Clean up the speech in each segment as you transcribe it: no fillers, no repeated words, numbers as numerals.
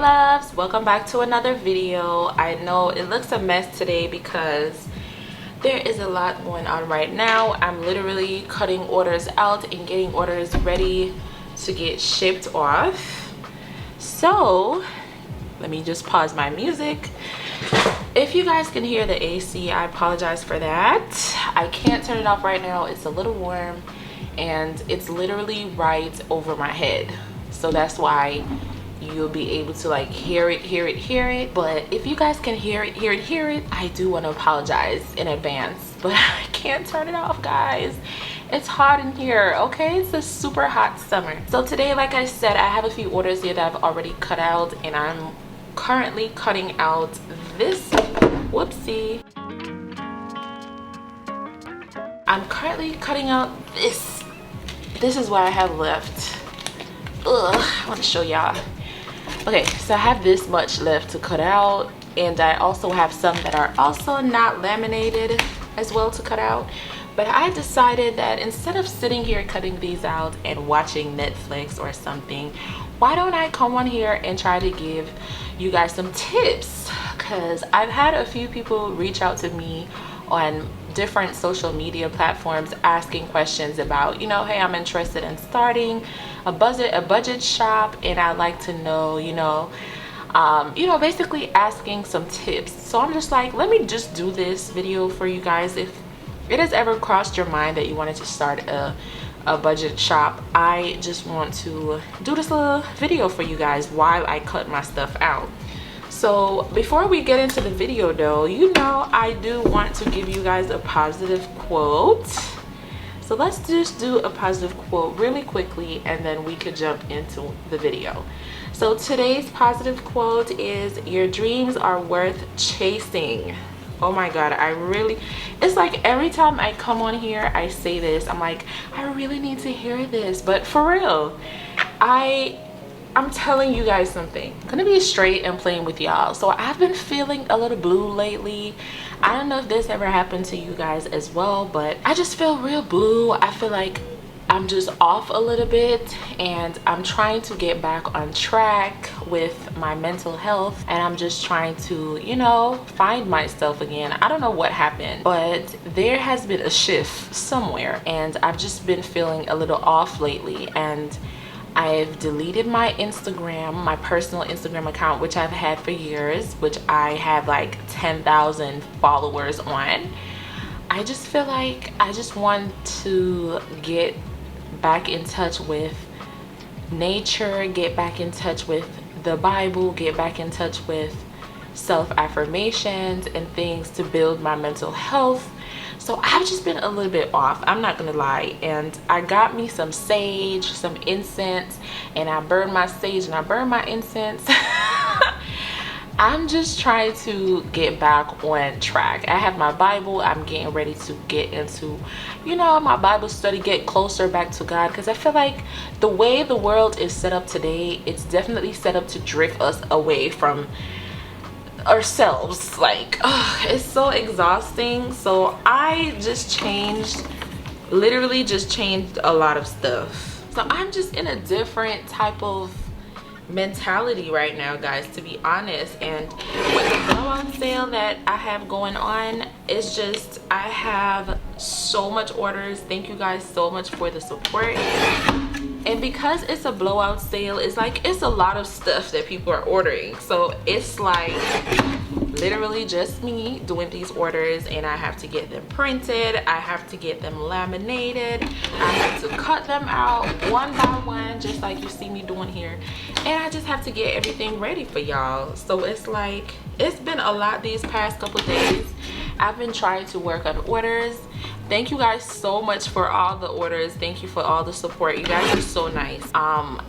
loves, welcome back to another video. I know it looks a mess today because there is a lot going on right now. I'm literally cutting orders out and getting orders ready to get shipped off. So let me just pause my music. If you guys can hear the AC, I apologize for that. I can't turn it off right now. It's a little warm and it's literally right over my head, so that's why you'll be able to like hear it. But if you guys can hear it, I do want to apologize in advance, but I can't turn it off, guys. It's hot in here, okay? It's a super hot summer. So today, like I said, I have a few orders here that I've already cut out, and I'm currently cutting out this. Whoopsie. I'm currently cutting out this. This is what I have left. Ugh, I want to show y'all. Okay, so I have this much left to cut out, and I also have some that are also not laminated as well to cut out. But I decided that instead of sitting here cutting these out and watching Netflix or something, why don't I come on here and try to give you guys some tips? Because I've had a few people reach out to me on different social media platforms asking questions about, you know, hey, I'm interested in starting a budget shop, and I'd like to know, basically asking some tips. So I'm just like, let me just do this video for you guys. If it has ever crossed your mind that you wanted to start a budget shop, I just want to do this little video for you guys while I cut my stuff out. So before we get into the video though, I do want to give you guys a positive quote. So let's just do a positive quote really quickly, and then we could jump into the video. So today's positive quote is, your dreams are worth chasing. Oh my god, it's like every time I come on here I say this, I'm like, I really need to hear this. But for real, I'm telling you guys something. I'm gonna be straight and plain with y'all. So I've been feeling a little blue lately. I don't know if this ever happened to you guys as well, but I just feel real blue. I feel like I'm just off a little bit, and I'm trying to get back on track with my mental health, and I'm just trying to, find myself again. I don't know what happened, but there has been a shift somewhere, and I've just been feeling a little off lately. And I've deleted my Instagram, my personal Instagram account, which I've had for years, which I have like 10,000 followers on. I just feel like I just want to get back in touch with nature, get back in touch with the Bible, get back in touch with self-affirmations and things to build my mental health. So I've just been a little bit off, I'm not gonna lie. And I got me some sage, some incense, and I burned my sage and I burned my incense. I'm just trying to get back on track. I have my Bible. I'm getting ready to get into, my Bible study, get closer back to God, because I feel like the way the world is set up today, it's definitely set up to drift us away from ourselves. Like, it's so exhausting. So I just literally changed a lot of stuff. So I'm just in a different type of mentality right now, guys, to be honest. And with the blowout sale that I have going on, it's just, I have so much orders. Thank you guys so much for the support. And because it's a blowout sale, it's like, it's a lot of stuff that people are ordering. So it's like literally just me doing these orders, and I have to get them printed, I have to get them laminated, I have to cut them out one by one, just like you see me doing here, and I just have to get everything ready for y'all. So it's like, it's been a lot these past couple days. I've been trying to work on orders. Thank you guys so much for all the orders. Thank you for all the support. You guys are so nice.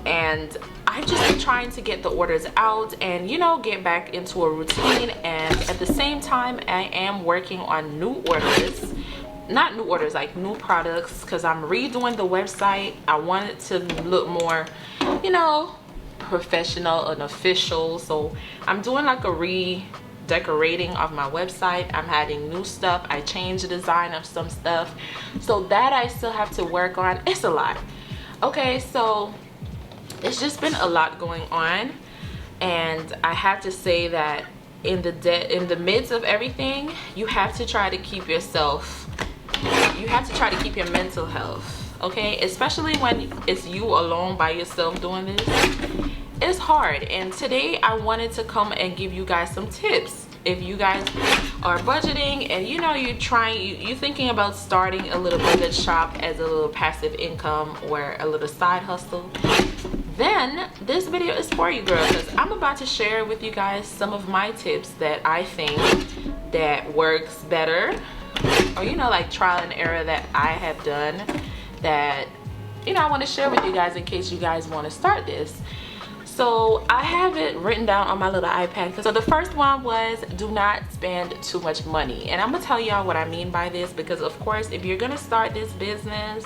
And I've just been trying to get the orders out and, get back into a routine. And at the same time, I am working on new orders. Not new orders, like new products, because I'm redoing the website. I want it to look more, professional and official. So I'm doing like a redecorating of my website. I'm adding new stuff. I changed the design of some stuff, so that I still have to work on. It's a lot. Okay, so it's just been a lot going on, and And I have to say that in the midst of everything, you have to try to keep yourself, you have to try to keep your mental health, okay? Especially when it's you alone by yourself doing this. It's hard. And today I wanted to come and give you guys some tips. If you guys are budgeting and you know you're thinking about starting a little budget shop as a little passive income or a little side hustle, then this video is for you, girl, because I'm about to share with you guys some of my tips that I think that works better, or you know, like trial and error that I have done that, you know, I want to share with you guys in case you guys want to start this. So I have it written down on my little iPad. So the first one was, do not spend too much money. And I'm gonna tell y'all what I mean by this, because of course, if you're gonna start this business,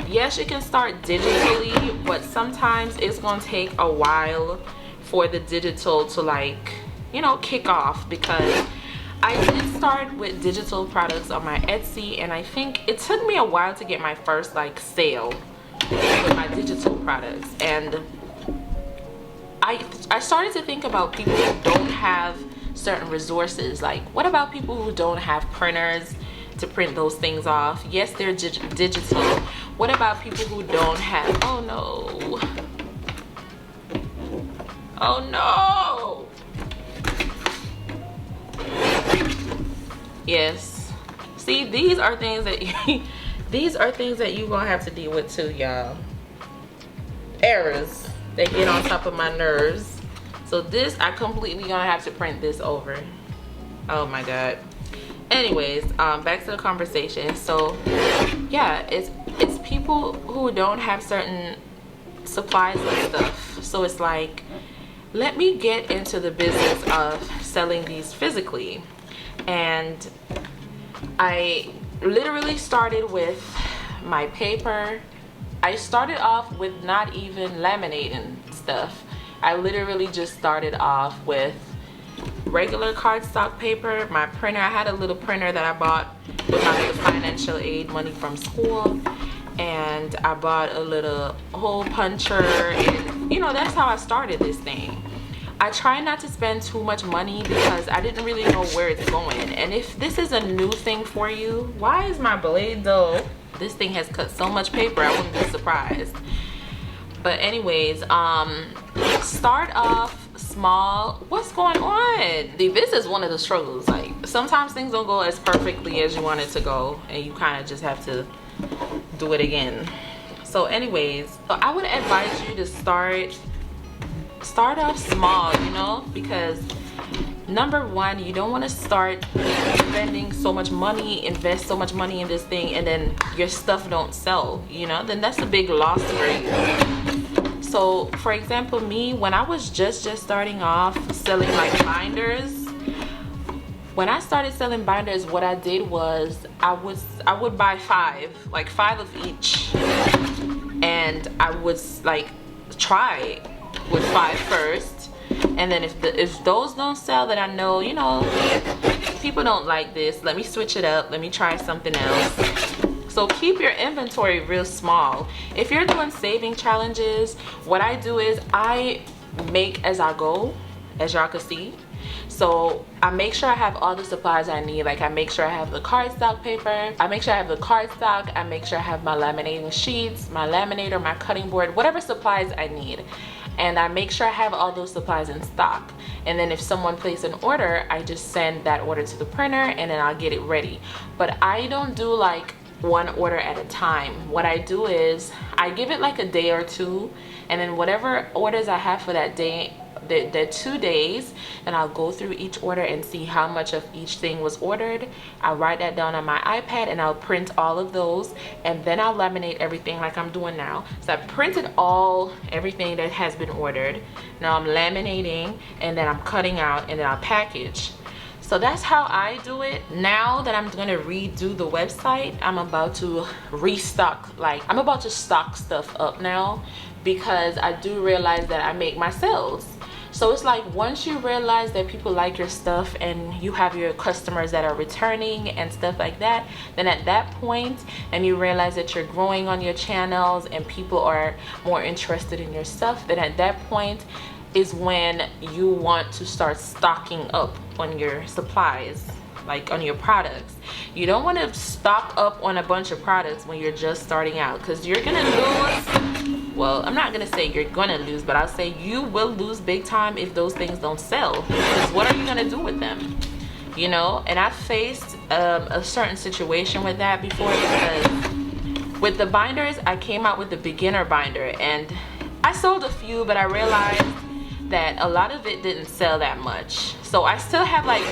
yes, you can start digitally, but sometimes it's gonna take a while for the digital to, like, you know, kick off. Because I did start with digital products on my Etsy, and I think it took me a while to get my first like sale with my digital products. And I started to think about people who don't have certain resources. Like, what about people who don't have printers to print those things off? Yes, they're digital. What about people who don't have, oh no, oh no, yes, see, these are things that these are things that you're gonna have to deal with too, y'all. Errors. They get on top of my nerves. So this, I completely gonna have to print this over. Oh my god. Anyways, back to the conversation. So yeah, it's people who don't have certain supplies and stuff. So it's like, let me get into the business of selling these physically. And I literally started with my paper. I started off with not even laminating stuff. I literally just started off with regular cardstock paper, my printer. I had a little printer that I bought with my little financial aid money from school, and I bought a little hole puncher, and you know, that's how I started this thing. I try not to spend too much money because I didn't really know where it's going. And if this is a new thing for you, why is my blade though? This thing has cut so much paper, I wouldn't be surprised. But anyways, start off small. What's going on? This is one of the struggles. Like, sometimes things don't go as perfectly as you want it to go, and you kind of just have to do it again. So anyways, I would advise you to start off small, you know, because number one, you don't want to start spending so much money, invest so much money in this thing, and then your stuff don't sell, you know, then that's a big loss for you. So for example, me, when I was just starting off selling like binders, when I started selling binders, what I did was I would buy five of each, and I would like try with 5 first. And then if those don't sell, then I know, you know, people don't like this. Let me switch it up. Let me try something else. So keep your inventory real small. If you're doing saving challenges, what I do is I make as I go, as y'all can see. So I make sure I have all the supplies I need. Like, I make sure I have the cardstock paper, I make sure I have the cardstock, I make sure I have my laminating sheets, my laminator, my cutting board, whatever supplies I need. And I make sure I have all those supplies in stock. And then if someone places an order, I just send that order to the printer, and then I'll get it ready. But I don't do like one order at a time. What I do is I give it like a day or two, and then whatever orders I have for that day, the 2 days, and I'll go through each order and see how much of each thing was ordered. I'll write that down on my iPad, and I'll print all of those, and then I'll laminate everything like I'm doing now. So I printed everything that has been ordered. Now I'm laminating, and then I'm cutting out, and then I'll package. So that's how I do it. Now that I'm gonna redo the website, I'm about to restock, like I'm about to stock stuff up now, because I do realize that I make my sales. So it's like, once you realize that people like your stuff and you have your customers that are returning and stuff like that, then at that point, and you realize that you're growing on your channels and people are more interested in your stuff, then at that point, is when you want to start stocking up on your supplies, like on your products. You don't want to stock up on a bunch of products when you're just starting out, because you're gonna lose. Well, I'm not gonna say you're gonna lose, but I'll say you will lose big time if those things don't sell, because what are you gonna do with them? You know. And I faced a certain situation with that before, because with the binders, I came out with the beginner binder and I sold a few, but I realized that a lot of it didn't sell that much. So I still have like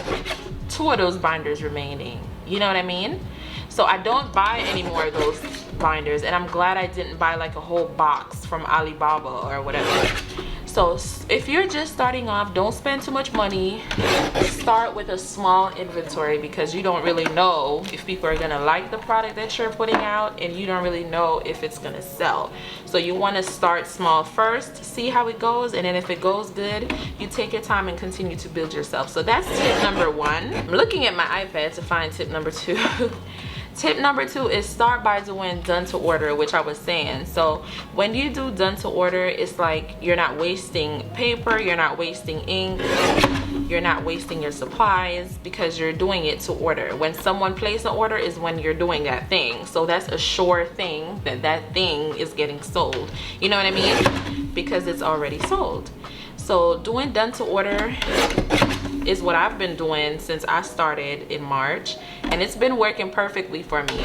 2 of those binders remaining, you know what I mean? So I don't buy any more of those binders, and I'm glad I didn't buy like a whole box from Alibaba or whatever. So if you're just starting off, don't spend too much money. Start with a small inventory, because you don't really know if people are gonna like the product that you're putting out, and you don't really know if it's gonna sell. So you want to start small first, see how it goes, and then if it goes good, you take your time and continue to build yourself. So that's tip number 1. I'm looking at my iPad to find tip number 2. Tip number 2 is start by doing done to order, which I was saying. So when you do done to order, it's like you're not wasting paper, you're not wasting ink, you're not wasting your supplies, because you're doing it to order. When someone places an order is when you're doing that thing. So that's a sure thing that that thing is getting sold. You know what I mean? Because it's already sold. So doing done to order is what I've been doing since I started in March, and it's been working perfectly for me.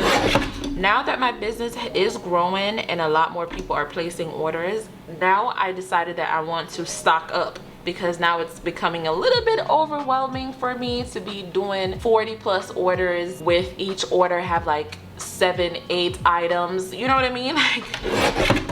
Now that my business is growing and a lot more people are placing orders, now I decided that I want to stock up, because now it's becoming a little bit overwhelming for me to be doing 40+ orders, with each order have like 7-8 items, you know what I mean? Like,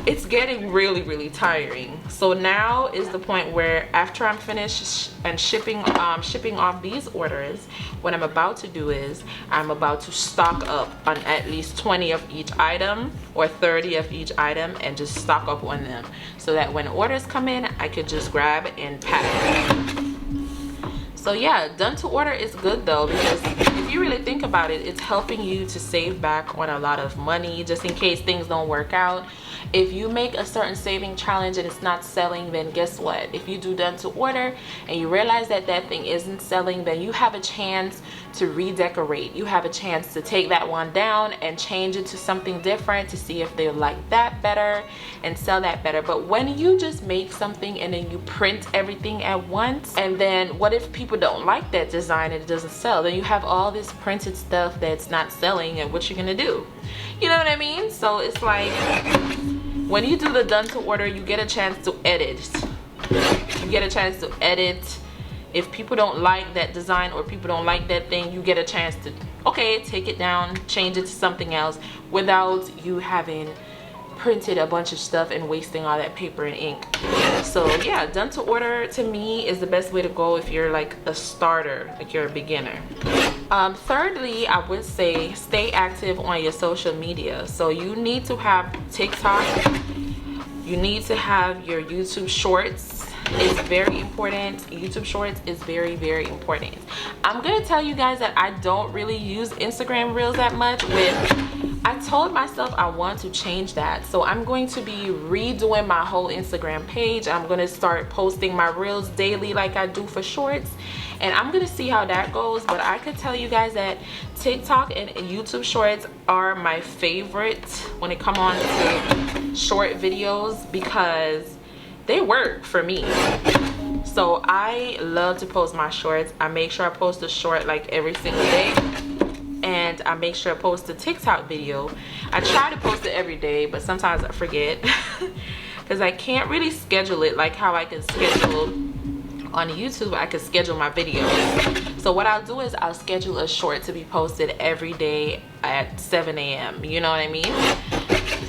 it's getting really tiring. So now is the point where after I'm finished and shipping off these orders, what I'm about to do is I'm about to stock up on at least 20 of each item or 30 of each item, and just stock up on them, so that when orders come in, I could just grab and pack. So yeah, done to order is good though, because if you really think about it, it's helping you to save back on a lot of money, just in case things don't work out. If you make a certain saving challenge and it's not selling, then guess what? If you do done to order and you realize that that thing isn't selling, then you have a chance to redecorate. You have a chance to take that one down and change it to something different, to see if they like that better and sell that better. But when you just make something and then you print everything at once, and then what if people don't like that design and it doesn't sell? Then you have all this printed stuff that's not selling, and what you're gonna do? You know what I mean? So it's like, when you do the done to order, you get a chance to edit. You get a chance to edit. If people don't like that design or people don't like that thing, you get a chance to, okay, take it down, change it to something else, without you having printed a bunch of stuff and wasting all that paper and ink. So yeah, done to order to me is the best way to go if you're like a starter, like you're a beginner. Thirdly, I would say stay active on your social media. So you need to have TikTok, you need to have your YouTube shorts. It's very important. YouTube shorts is very important. I'm gonna tell you guys that I don't really use Instagram reels that much. I told myself I want to change that, so I'm going to be redoing my whole Instagram page. I'm going to start posting my reels daily like I do for shorts, and I'm going to see how that goes. But I could tell you guys that TikTok and YouTube shorts are my favorite when it comes on to short videos, because they work for me. So I love to post my shorts. I make sure I post a short like every single day, and I make sure I post a TikTok video. I try to post it every day, but sometimes I forget because I can't really schedule it like how I can schedule on YouTube. I can schedule my videos. So what I'll do is I'll schedule a short to be posted every day at 7 a.m. You know what I mean?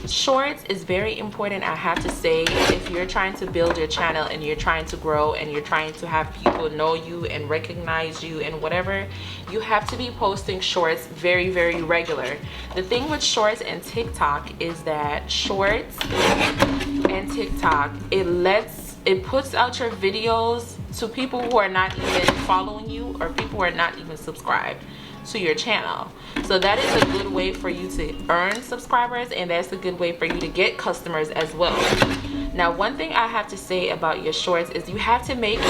Shorts is very important, I have to say. If you're trying to build your channel and you're trying to grow and you're trying to have people know you and recognize you and whatever, you have to be posting shorts very regular. The thing with shorts and TikTok is that shorts and TikTok, it puts out your videos to people who are not even following you, or people who are not even subscribed to your channel. So that is a good way for you to earn subscribers, and that's a good way for you to get customers as well. Now, one thing I have to say about your shorts is you have to make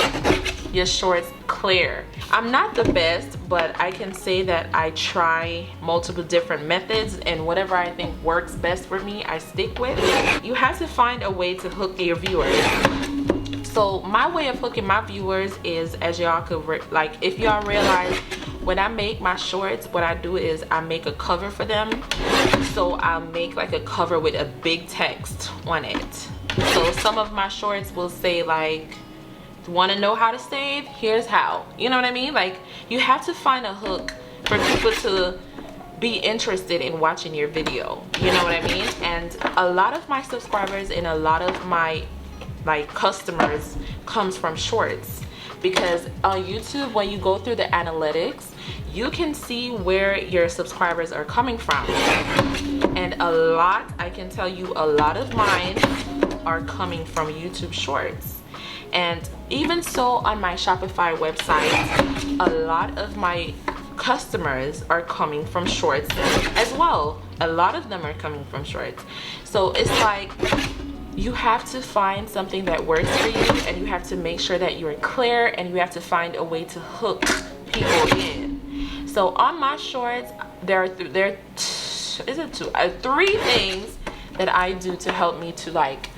your shorts clear. I'm not the best, but I can say that I try multiple different methods, and whatever I think works best for me, I stick with. You have to find a way to hook your viewers. So my way of hooking my viewers is, as y'all could like, if y'all realize, when I make my shorts, what I do is I make a cover for them. So I'll make like a cover with a big text on it. So some of my shorts will say like, want to know how to save? Here's how. You know what I mean? Like, you have to find a hook for people to be interested in watching your video. You know what I mean? And a lot of my subscribers and a lot of my like customers comes from shorts, because on YouTube, when you go through the analytics, you can see where your subscribers are coming from. And a lot, I can tell you, a lot of mine are coming from YouTube shorts. And even so, on my Shopify website, a lot of my customers are coming from shorts as well. A lot of them are coming from shorts. So it's like, you have to find something that works for you, and you have to make sure that you're clear, and you have to find a way to hook people in. So on my shorts, there are three things that I do to help me to like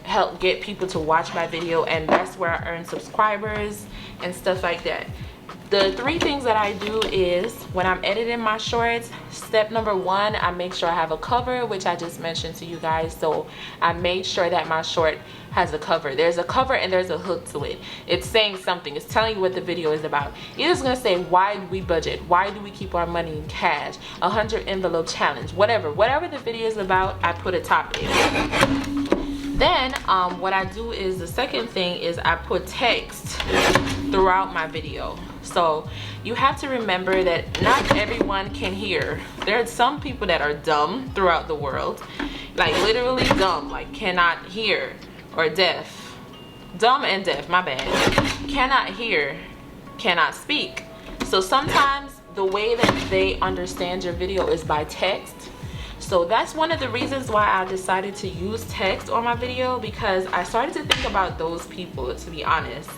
help get people to watch my video, and that's where I earn subscribers and stuff like that. The three things that I do is, when I'm editing my shorts, step number one, I make sure I have a cover, which I just mentioned to you guys. So I made sure that my short has a cover. There's a cover and there's a hook to it. It's saying something. It's telling you what the video is about. Either it's gonna say, why do we budget? Why do we keep our money in cash? 100 envelope challenge, whatever the video is about, I put a topic. Then what I do is, the second thing is I put text throughout my video. So you have to remember that not everyone can hear. There are some people that are dumb throughout the world, like literally dumb, like cannot hear, or deaf. Dumb and deaf, my bad. Cannot hear, cannot speak. So sometimes the way that they understand your video is by text. So that's one of the reasons why I decided to use text on my video, because I started to think about those people, to be honest.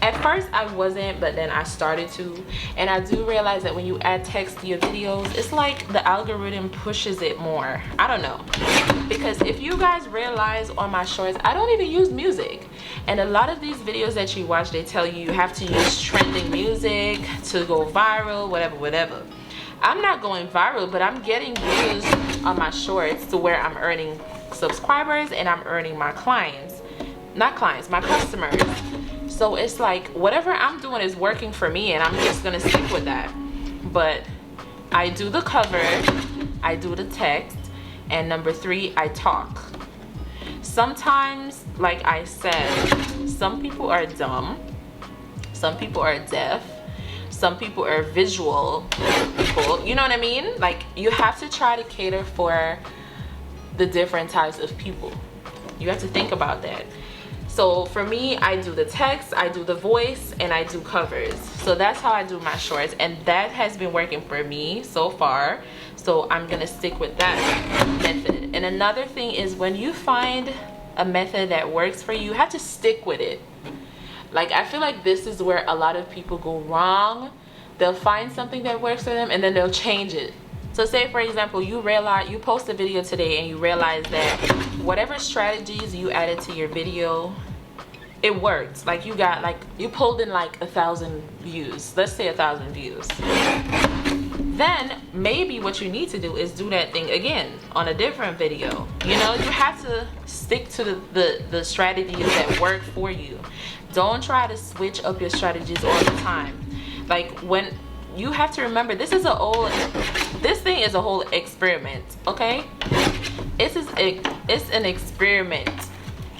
At first I wasn't, but then I started to, and I do realize that when you add text to your videos, it's like the algorithm pushes it more. I don't know, because if you guys realize, on my shorts I don't even use music, and a lot of these videos that you watch, they tell you have to use trending music to go viral, whatever. I'm not going viral, but I'm getting views on my shorts to where I'm earning subscribers, and I'm earning my clients, not clients, my customers. So it's like, whatever I'm doing is working for me, and I'm just gonna stick with that. But I do the cover, I do the text, and number three, I talk. Sometimes, like I said, some people are dumb, some people are deaf, some people are visual people, you know what I mean? Like, you have to try to cater for the different types of people. You have to think about that. So for me, I do the text, I do the voice, and I do covers. So that's how I do my shorts, and that has been working for me so far. So I'm gonna stick with that method. And another thing is, when you find a method that works for you, you have to stick with it. Like, I feel like this is where a lot of people go wrong. They'll find something that works for them, and then they'll change it. So say, for example, you realize, you post a video today and you realize that whatever strategies you added to your video, it worked. Like, you got, like, you pulled in like 1,000 views. Let's say 1,000 views. Then maybe what you need to do is do that thing again on a different video. You know, you have to stick to the strategies that work for you. Don't try to switch up your strategies all the time. Like, when you have to remember, this thing is a whole experiment, okay? It's an experiment,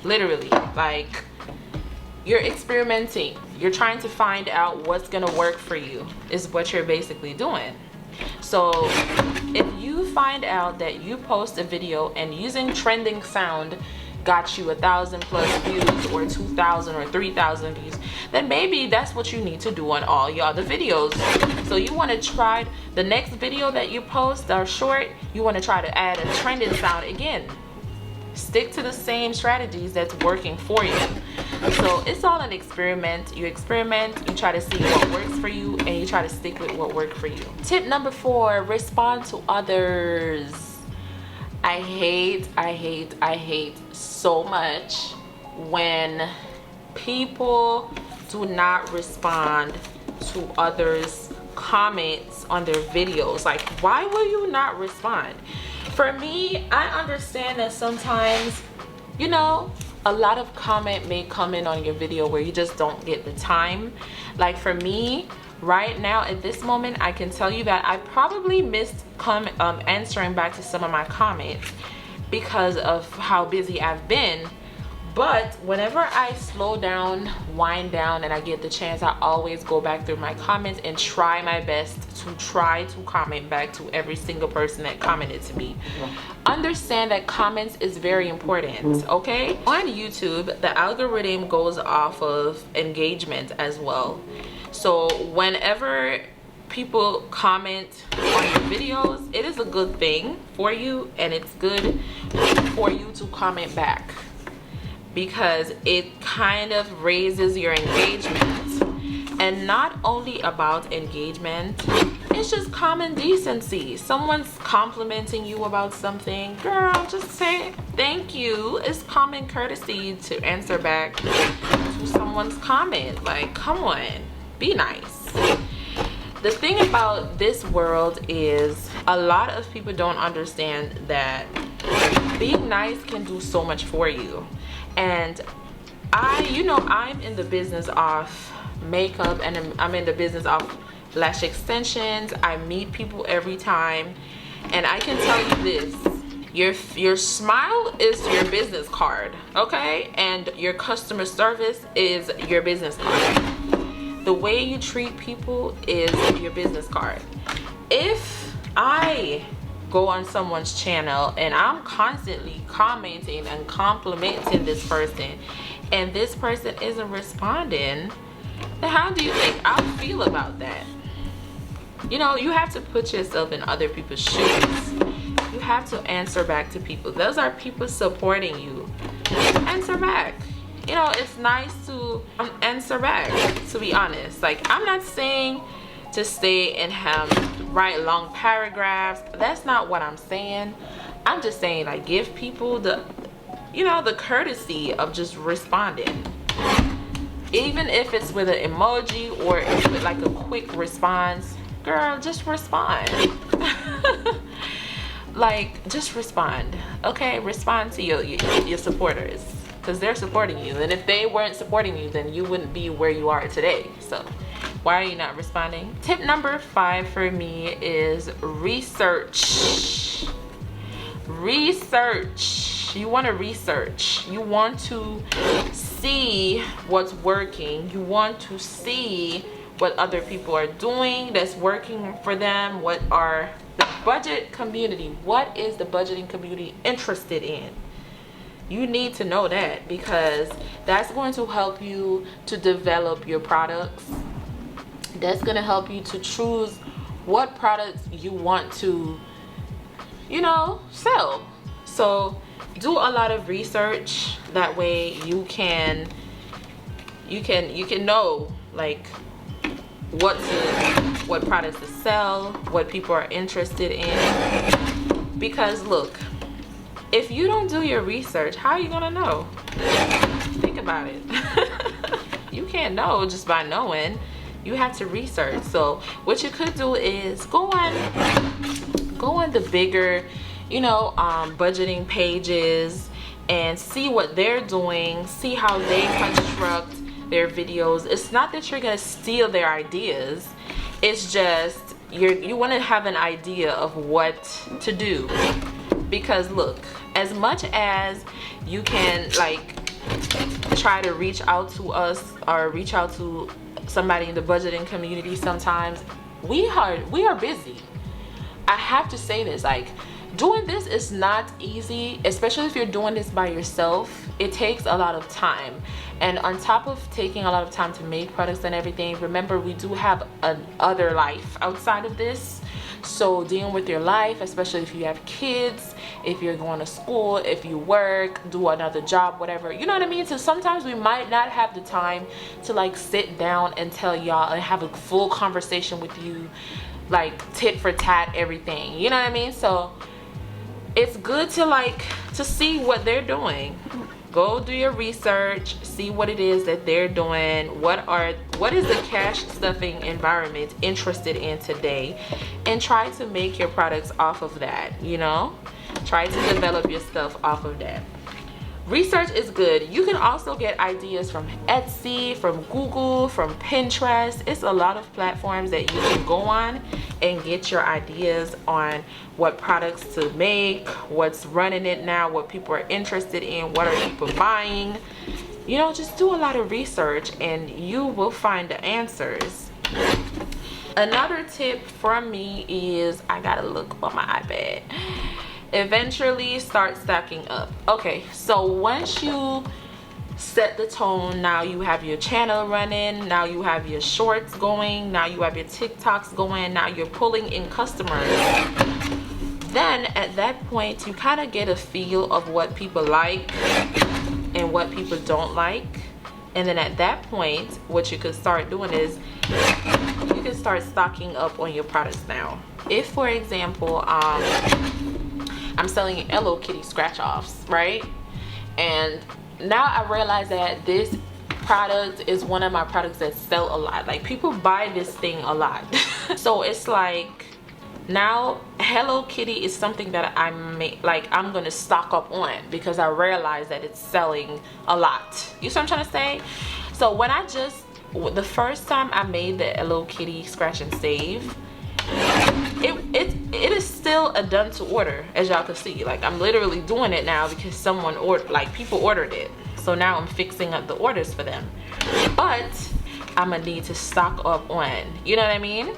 literally. Like, you're experimenting. You're trying to find out what's gonna work for you, is what you're basically doing. So if you find out that you post a video and using trending sound got you 1,000 plus views, or 2,000 or 3,000 views, then maybe that's what you need to do on all your other videos. So you want to try the next video that you post or short, you want to try to add a trending sound again. stick to the same strategies that's working for you. So it's all an experiment. You experiment, you try to see what works for you, and you try to stick with what worked for you. Tip number 4, respond to others. I hate so much when people do not respond to others' comments on their videos. Like, why will you not respond? For me, I understand that sometimes, you know, a lot of comment may come in on your video where you just don't get the time. Like for me, right now at this moment, I can tell you that I probably missed answering back to some of my comments because of how busy I've been. But whenever I slow down, wind down, and I get the chance, I always go back through my comments and try my best to try to comment back to every single person that commented to me. Understand that comments is very important, okay? On YouTube, the algorithm goes off of engagement as well. So whenever people comment on your videos, it is a good thing for you, and it's good for you to comment back, because it kind of raises your engagement. And not only about engagement, it's just common decency. Someone's complimenting you about something, girl, just say thank you. It's common courtesy to answer back to someone's comment. Like, come on, be nice. The thing about this world is a lot of people don't understand that being nice can do so much for you. And I'm in the business of makeup, and I'm in the business of lash extensions. I meet people every time, and I can tell you this: your smile is your business card, okay? And your customer service is your business card. The way you treat people is your business card. If I go on someone's channel and I'm constantly commenting and complimenting this person, and this person isn't responding, then how do you think I'll feel about that? You know, you have to put yourself in other people's shoes. You have to answer back to people. Those are people supporting you. Answer back. You know, it's nice to answer back, to be honest. Like, I'm not saying to stay and write long paragraphs. That's not what I'm saying. I'm just saying, like, give people the courtesy of just responding. Even if it's with an emoji or it's with like a quick response, girl, just respond. Like, just respond, okay? Respond to your supporters, because they're supporting you. And if they weren't supporting you, then you wouldn't be where you are today. So why are you not responding? Tip number 5 for me is research. You want to research. You want to see what's working. You want to see what other people are doing that's working for them. What are the budget community? What is the budgeting community interested in? You need to know that, because that's going to help you to develop your products. That's going to help you to choose what products you want to, sell. So do a lot of research. That way you can know, like, what products to sell, what people are interested in. Because look, if you don't do your research, how are you gonna know? Think about it. You can't know just by knowing. You have to research. So what you could do is go on the bigger, budgeting pages and see what they're doing, see how they construct their videos. It's not that you're gonna steal their ideas. It's just you want to have an idea of what to do. Because look, as much as you can like try to reach out to us or reach out to somebody in the budgeting community, sometimes we are busy. I have to say this, like, doing this is not easy, especially if you're doing this by yourself. It takes a lot of time. And on top of taking a lot of time to make products and everything, remember, we do have another life outside of this. So dealing with your life, especially if you have kids, if you're going to school, if you work, do another job, whatever, you know what I mean? So sometimes we might not have the time to like sit down and tell y'all and have a full conversation with you, like tit for tat, everything, you know what I mean? So it's good to like to see what they're doing. Go do your research, see what it is that they're doing, what is the cash stuffing environment interested in today, and try to make your products off of that, you know? Try to develop your stuff off of that. Research is good. You can also get ideas from Etsy, from Google, from Pinterest. It's a lot of platforms that you can go on and get your ideas on what products to make, what's running it now, what people are interested in, what are people buying. You know, just do a lot of research and you will find the answers. Another tip from me is, I gotta look on my iPad. Eventually start stacking up. Okay, so once you set the tone, now you have your channel running, now you have your shorts going, now you have your TikToks going, now you're pulling in customers. Then at that point you kind of get a feel of what people like and what people don't like. And then at that point, what you could start doing is you can start stocking up on your products now. If, for example, I'm selling Hello Kitty scratch offs, right? And now I realize that this product is one of my products that sell a lot. Like, people buy this thing a lot. So it's like, now Hello Kitty is something that I'm gonna stock up on because I realize that it's selling a lot. You see what I'm trying to say? So when the first time I made the Hello Kitty scratch and save, it is still a done to order, as y'all can see. Like, I'm literally doing it now because someone ordered, like people ordered it. So now I'm fixing up the orders for them. But I'm gonna need to stock up on, you know what I mean?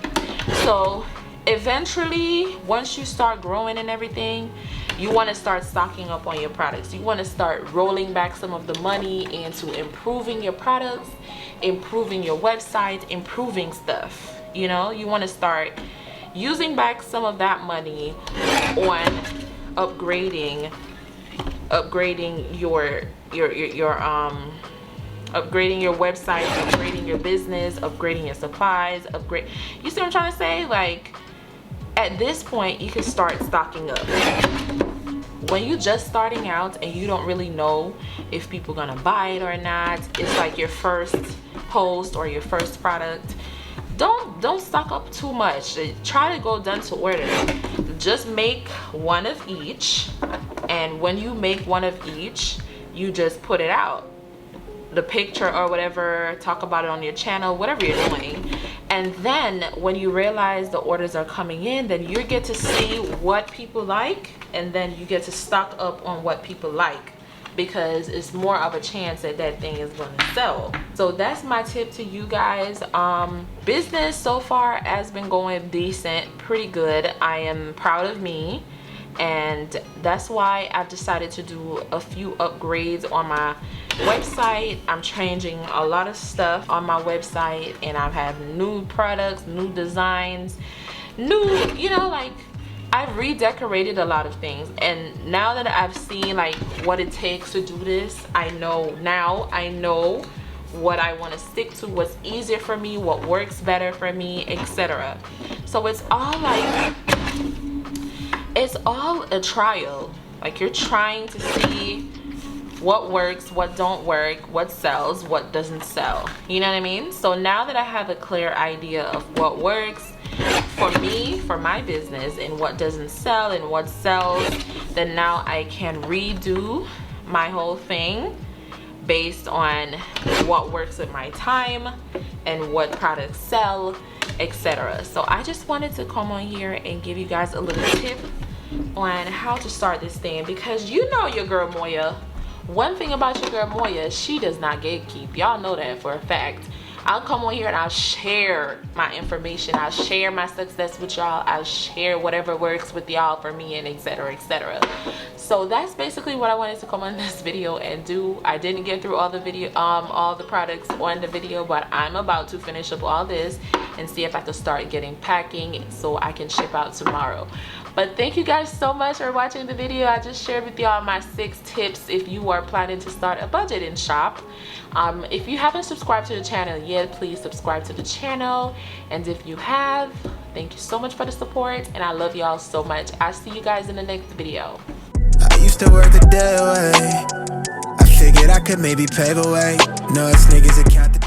So eventually, once you start growing and everything, you want to start stocking up on your products. You want to start rolling back some of the money into improving your products, improving your website, improving stuff. You know, you want to start using back some of that money on upgrading your upgrading your website, upgrading your business, upgrading your supplies, you see what I'm trying to say? Like, at this point you can start stocking up. When you just starting out and you don't really know if people gonna buy it or not, it's like your first post or your first product, don't stock up too much. Try to go done to order. Just make one of each, and when you make one of each, you just put it out, the picture or whatever, talk about it on your channel, whatever you're doing. And then when you realize the orders are coming in, then you get to see what people like, and then you get to stock up on what people like, because it's more of a chance that that thing is going to sell. So that's my tip to you guys. Business so far has been going decent, pretty good. I am proud of me, and that's why I've decided to do a few upgrades on my website. I'm changing a lot of stuff on my website, and I have new products, new designs, new, you know, like, I've redecorated a lot of things. And now that I've seen like what it takes to do this, I know what I want to stick to, what's easier for me, what works better for me, etc. So it's all like, it's all a trial. Like, you're trying to see what works, what don't work, what sells, what doesn't sell, you know what I mean? So now that I have a clear idea of what works for me, for my business, and what doesn't sell and what sells, then now I can redo my whole thing based on what works with my time and what products sell, etc. So I just wanted to come on here and give you guys a little tip on how to start this thing, because you know your girl Moya. One thing about your girl Moya, she does not gatekeep. Y'all know that for a fact. I'll come on here and I'll share my information. I'll share my success with y'all. I'll share whatever works with y'all for me, and etc, etc. So that's basically what I wanted to come on this video and do. I didn't get through all the products on the video, but I'm about to finish up all this and see if I can start getting packing so I can ship out tomorrow. But thank you guys so much for watching the video. I just shared with y'all my 6 tips if you are planning to start a budgeting shop. If you haven't subscribed to the channel yet, please subscribe to the channel. And if you have, thank you so much for the support, and I love y'all so much. I'll see you guys in the next video. I used to work the dead way. I figured I could maybe pave a way. No, it's niggas that count the